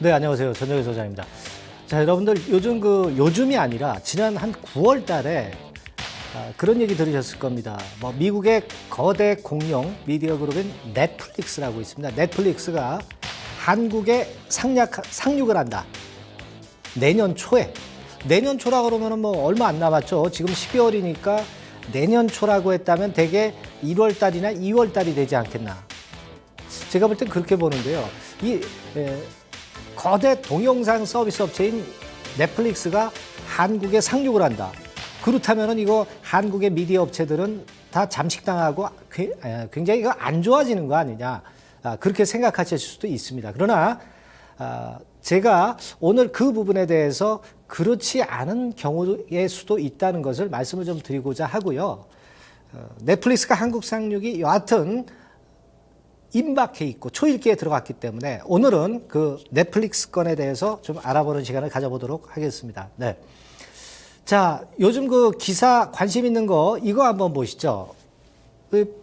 네, 안녕하세요. 전정희 소장입니다. 자, 여러분들 요즘이 아니라 지난 한 9월 달에 그런 얘기 들으셨을 겁니다. 뭐 미국의 거대 공룡 미디어 그룹인 넷플릭스라고 있습니다. 넷플릭스가 한국에 상륙을 한다. 내년 초에. 내년 초라고 그러면은 뭐 얼마 안 남았죠. 지금 12월이니까 내년 초라고 했다면 대개 1월 달이나 2월 달이 되지 않겠나. 제가 볼 땐 그렇게 보는데요. 거대 동영상 서비스 업체인 넷플릭스가 한국에 상륙을 한다. 그렇다면은 이거 한국의 미디어 업체들은 다 잠식당하고 굉장히 이거 안 좋아지는 거 아니냐. 그렇게 생각하실 수도 있습니다. 그러나 제가 오늘 그 부분에 대해서 그렇지 않은 경우의 수도 있다는 것을 말씀을 좀 드리고자 하고요. 넷플릭스가 한국 상륙이 여하튼 임박해 있고 초읽기에 들어갔기 때문에 오늘은 그 넷플릭스 건에 대해서 좀 알아보는 시간을 가져보도록 하겠습니다. 네. 자, 요즘 그 기사 관심 있는 거 이거 한번 보시죠.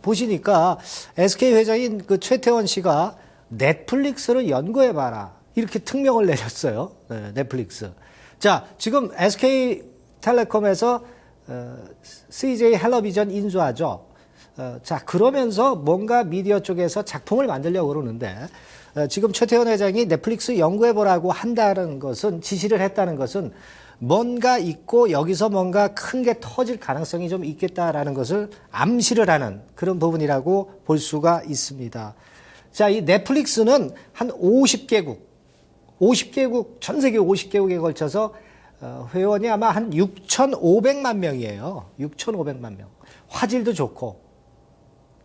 보시니까 SK 회장인 그 최태원 씨가 넷플릭스를 연구해봐라. 이렇게 특명을 내렸어요. 네, 넷플릭스. 자, 지금 SK텔레콤에서 CJ 헬로비전 인수하죠. 자, 그러면서 뭔가 미디어 쪽에서 작품을 만들려고 그러는데 지금 최태원 회장이 넷플릭스 연구해보라고 한다는 것은 지시를 했다는 것은 뭔가 있고 여기서 뭔가 큰 게 터질 가능성이 좀 있겠다라는 것을 암시를 하는 그런 부분이라고 볼 수가 있습니다. 자, 이 넷플릭스는 한 50개국, 전 세계 50개국에 걸쳐서 회원이 아마 한 6,500만 명이에요. 6,500만 명. 화질도 좋고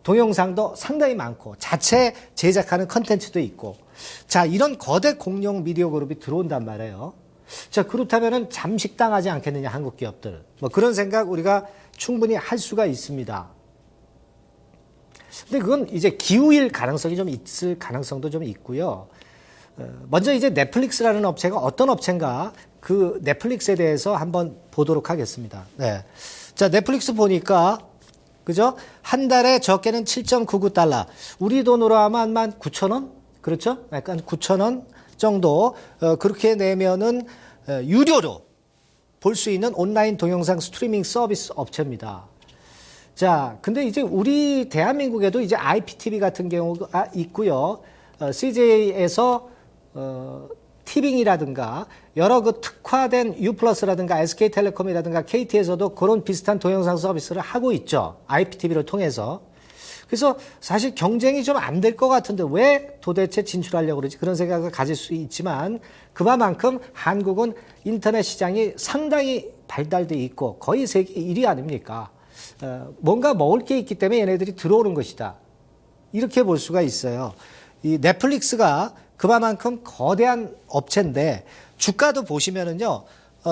동영상도 상당히 많고 자체 제작하는 컨텐츠도 있고 자 이런 거대 공룡 미디어 그룹이 들어온단 말이에요. 자 그렇다면은 잠식당하지 않겠느냐 한국 기업들 뭐 그런 생각 우리가 충분히 할 수가 있습니다. 근데 그건 이제 기우일 가능성이 좀 있을 가능성도 좀 있고요. 먼저 이제 넷플릭스라는 업체가 어떤 업체인가 그 넷플릭스에 대해서 한번 보도록 하겠습니다. 네. 자 넷플릭스 보니까 그죠? 한 달에 적게는 7.99달러. 우리 돈으로 하면 한 9,000원? 그렇죠? 약간 9,000원 정도. 그렇게 내면은 유료로 볼 수 있는 온라인 동영상 스트리밍 서비스 업체입니다. 자, 근데 이제 우리 대한민국에도 이제 IPTV 같은 경우가 있고요. CJ에서 티빙이라든가 여러 그 특화된 U+라든가 SK텔레콤이라든가 KT에서도 그런 비슷한 동영상 서비스를 하고 있죠. IPTV를 통해서. 그래서 사실 경쟁이 좀 안 될 것 같은데 왜 도대체 진출하려고 그러지? 그런 생각을 가질 수 있지만 그만큼 한국은 인터넷 시장이 상당히 발달돼 있고 거의 세계 1위 아닙니까? 뭔가 먹을 게 있기 때문에 얘네들이 들어오는 것이다. 이렇게 볼 수가 있어요. 이 넷플릭스가 그만큼 거대한 업체인데 주가도 보시면은요,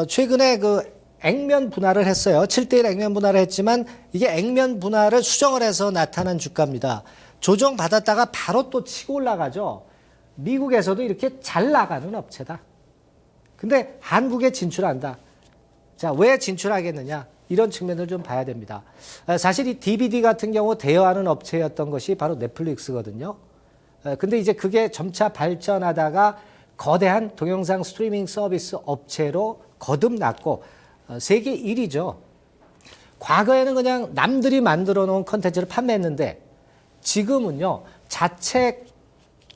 최근에 그 액면 분할을 했어요. 7대1 액면 분할을 했지만 이게 액면 분할을 수정을 해서 나타난 주가입니다. 조정 받았다가 바로 또 치고 올라가죠. 미국에서도 이렇게 잘 나가는 업체다. 근데 한국에 진출한다. 자, 왜 진출하겠느냐? 이런 측면을 좀 봐야 됩니다. 사실 이 DVD 같은 경우 대여하는 업체였던 것이 바로 넷플릭스거든요. 근데 이제 그게 점차 발전하다가 거대한 동영상 스트리밍 서비스 업체로 거듭났고 세계 1위죠. 과거에는 그냥 남들이 만들어 놓은 컨텐츠를 판매했는데 지금은요. 자체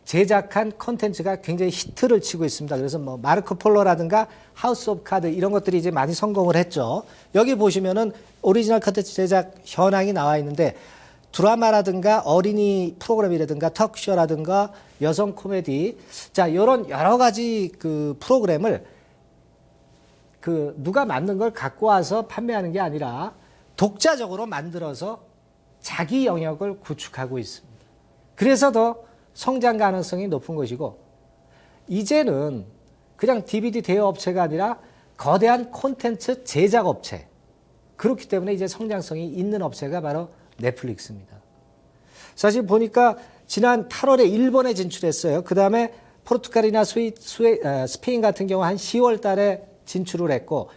제작한 컨텐츠가 굉장히 히트를 치고 있습니다. 그래서 뭐 마르코 폴로라든가 하우스 오브 카드 이런 것들이 이제 많이 성공을 했죠. 여기 보시면은 오리지널 컨텐츠 제작 현황이 나와 있는데 드라마라든가 어린이 프로그램이라든가 턱쇼라든가 여성 코미디 자 이런 여러 가지 그 프로그램을 그 누가 만든 걸 갖고 와서 판매하는 게 아니라 독자적으로 만들어서 자기 영역을 구축하고 있습니다. 그래서 더 성장 가능성이 높은 것이고 이제는 그냥 DVD 대여 업체가 아니라 거대한 콘텐츠 제작 업체 그렇기 때문에 이제 성장성이 있는 업체가 바로 넷플릭스입니다. 사실 보니까 지난 8월에 일본에 진출했어요. 그 다음에 포르투갈이나 스페인 같은 경우 한 10월 달에 진출을 했고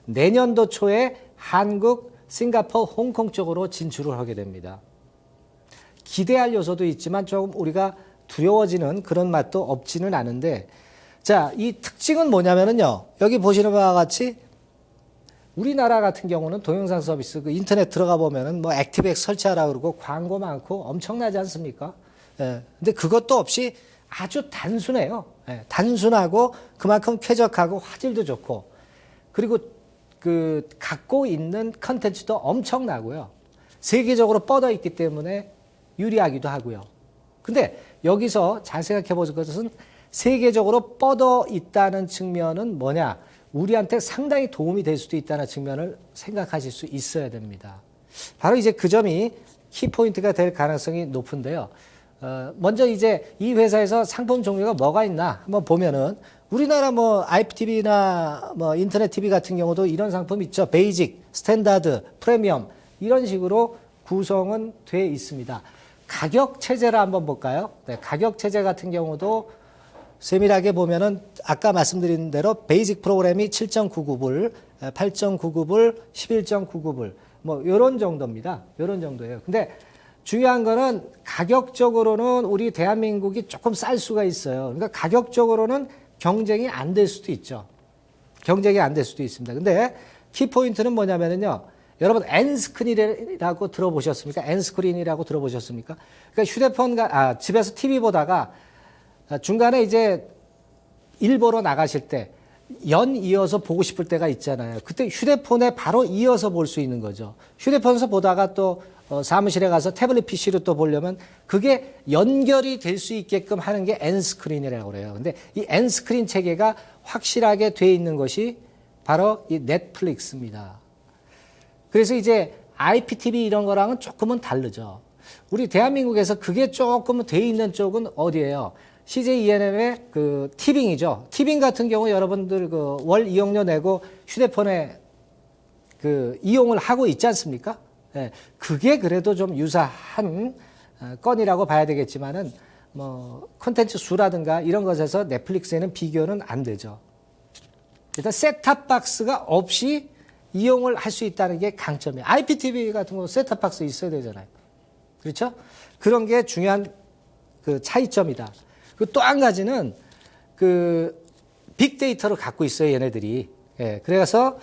내년도 초에 한국, 싱가포르, 홍콩 쪽으로 진출을 하게 됩니다. 기대할 요소도 있지만 조금 우리가 두려워지는 그런 맛도 없지는 않은데 자, 이 특징은 뭐냐면은요. 여기 보시는 바와 같이 우리나라 같은 경우는 동영상 서비스 그 인터넷 들어가 보면은 뭐 액티브엑 설치하라 그러고 광고 많고 엄청나지 않습니까? 예. 근데 그것도 없이 아주 단순해요. 예. 단순하고 그만큼 쾌적하고 화질도 좋고 그리고 그 갖고 있는 컨텐츠도 엄청나고요. 세계적으로 뻗어 있기 때문에 유리하기도 하고요. 근데 여기서 잘 생각해 보실 것은 세계적으로 뻗어 있다는 측면은 뭐냐? 우리한테 상당히 도움이 될 수도 있다는 측면을 생각하실 수 있어야 됩니다. 바로 이제 그 점이 키포인트가 될 가능성이 높은데요. 먼저 이제 이 회사에서 상품 종류가 뭐가 있나 한번 보면은 우리나라 뭐 IPTV나 뭐 인터넷 TV 같은 경우도 이런 상품 있죠. 베이직, 스탠다드, 프리미엄 이런 식으로 구성은 돼 있습니다. 가격 체제를 한번 볼까요? 네, 가격 체제 같은 경우도 세밀하게 보면은 아까 말씀드린 대로 베이직 프로그램이 7.99불, 8.99불, 11.99불 뭐 요런 정도입니다. 요런 정도예요. 근데 중요한 거는 가격적으로는 우리 대한민국이 조금 쌀 수가 있어요. 그러니까 가격적으로는 경쟁이 안 될 수도 있죠. 경쟁이 안 될 수도 있습니다. 근데 키포인트는 뭐냐면은요. 여러분 N스크린이라고 들어보셨습니까? N스크린이라고 들어보셨습니까? 그러니까 휴대폰 집에서 TV 보다가 중간에 이제 일 보러 나가실 때 연 이어서 보고 싶을 때가 있잖아요. 그때 휴대폰에 바로 이어서 볼 수 있는 거죠. 휴대폰에서 보다가 또 사무실에 가서 태블릿 PC로 또 보려면 그게 연결이 될 수 있게끔 하는 게 N스크린이라고 그래요. 근데 이 N스크린 체계가 확실하게 돼 있는 것이 바로 이 넷플릭스입니다. 그래서 이제 IPTV 이런 거랑은 조금은 다르죠. 우리 대한민국에서 그게 조금 돼 있는 쪽은 어디예요? CJ ENM의 그 티빙이죠. 티빙 같은 경우 여러분들 그 월 이용료 내고 휴대폰에 그 이용을 하고 있지 않습니까? 예, 그게 그래도 좀 유사한 건이라고 봐야 되겠지만은 뭐 콘텐츠 수라든가 이런 것에서 넷플릭스에는 비교는 안 되죠. 일단 셋탑 박스가 없이 이용을 할 수 있다는 게 강점이에요. IPTV 같은 거 셋탑 박스 있어야 되잖아요. 그렇죠? 그런 게 중요한 그 차이점이다. 또 한 가지는 그 빅데이터를 갖고 있어요, 얘네들이. 예, 그래서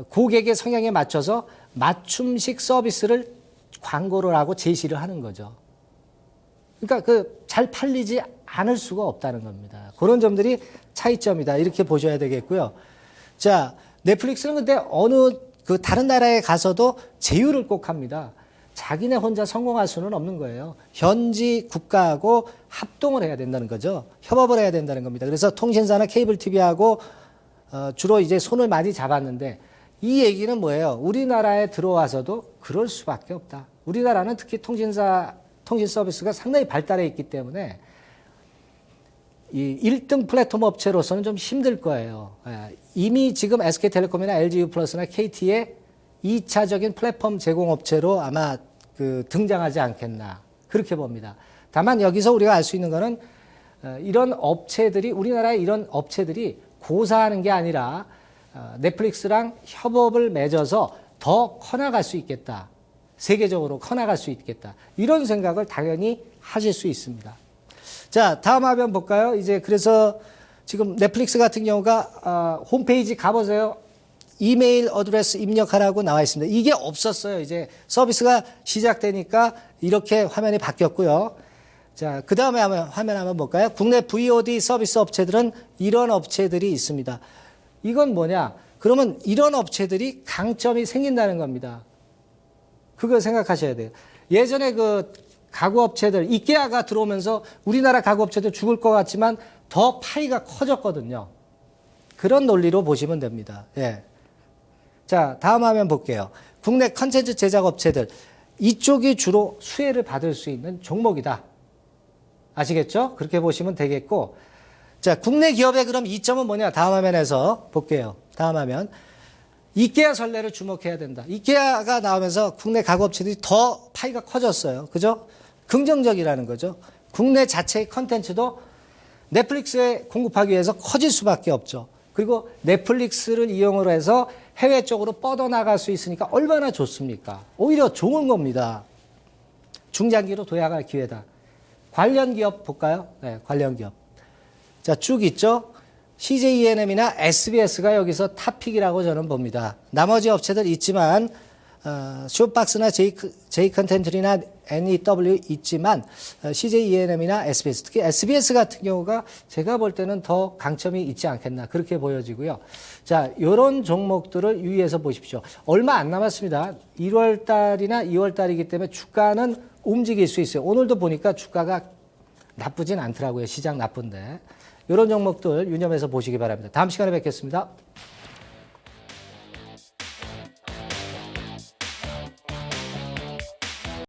고객의 성향에 맞춰서 맞춤식 서비스를 광고를 하고 제시를 하는 거죠. 그러니까 그 잘 팔리지 않을 수가 없다는 겁니다. 그런 점들이 차이점이다. 이렇게 보셔야 되겠고요. 자, 넷플릭스는 근데 어느 그 다른 나라에 가서도 제휴를 꼭 합니다. 자기네 혼자 성공할 수는 없는 거예요. 현지 국가하고 합동을 해야 된다는 거죠. 협업을 해야 된다는 겁니다. 그래서 통신사나 케이블 TV하고 주로 이제 손을 많이 잡았는데 이 얘기는 뭐예요? 우리나라에 들어와서도 그럴 수밖에 없다. 우리나라는 특히 통신 서비스가 상당히 발달해 있기 때문에 이 1등 플랫폼 업체로서는 좀 힘들 거예요. 이미 지금 SK텔레콤이나 LG유플러스나 KT의 2차적인 플랫폼 제공업체로 아마 그 등장하지 않겠나 그렇게 봅니다. 다만 여기서 우리가 알 수 있는 거는 이런 업체들이 우리나라의 이런 업체들이 고사하는 게 아니라 넷플릭스랑 협업을 맺어서 더 커나갈 수 있겠다. 세계적으로 커나갈 수 있겠다. 이런 생각을 당연히 하실 수 있습니다. 자, 다음 화면 볼까요? 이제 그래서 지금 넷플릭스 같은 경우가 홈페이지 가보세요. 이메일 어드레스 입력하라고 나와 있습니다. 이게 없었어요. 이제 서비스가 시작되니까 이렇게 화면이 바뀌었고요. 자, 그 다음에 화면 한번 볼까요? 국내 VOD 서비스 업체들은 이런 업체들이 있습니다. 이건 뭐냐? 그러면 이런 업체들이 강점이 생긴다는 겁니다. 그걸 생각하셔야 돼요. 예전에 그 가구 업체들, 이케아가 들어오면서 우리나라 가구 업체들 죽을 것 같지만 더 파이가 커졌거든요. 그런 논리로 보시면 됩니다. 예. 자, 다음 화면 볼게요. 국내 컨텐츠 제작 업체들. 이쪽이 주로 수혜를 받을 수 있는 종목이다. 아시겠죠? 그렇게 보시면 되겠고. 자, 국내 기업의 그럼 이점은 뭐냐? 다음 화면에서 볼게요. 다음 화면. 이케아 선례를 주목해야 된다. 이케아가 나오면서 국내 가구 업체들이 더 파이가 커졌어요. 그죠? 긍정적이라는 거죠. 국내 자체의 컨텐츠도 넷플릭스에 공급하기 위해서 커질 수밖에 없죠. 그리고 넷플릭스를 이용을 해서 해외 쪽으로 뻗어나갈 수 있으니까 얼마나 좋습니까? 오히려 좋은 겁니다. 중장기로 도약할 기회다. 관련 기업 볼까요? 네, 관련 기업. 자, 쭉 있죠. CJ ENM이나 SBS가 여기서 탑픽이라고 저는 봅니다. 나머지 업체들 있지만 쇼박스나 J 컨텐츠나 NEW 있지만 CJ ENM이나 SBS, 특히 SBS 같은 경우가 제가 볼 때는 더 강점이 있지 않겠나 그렇게 보여지고요. 자, 이런 종목들을 유의해서 보십시오. 얼마 안 남았습니다. 1월 달이나 2월 달이기 때문에 주가는 움직일 수 있어요. 오늘도 보니까 주가가 나쁘진 않더라고요. 시장 나쁜데. 이런 종목들 유념해서 보시기 바랍니다. 다음 시간에 뵙겠습니다.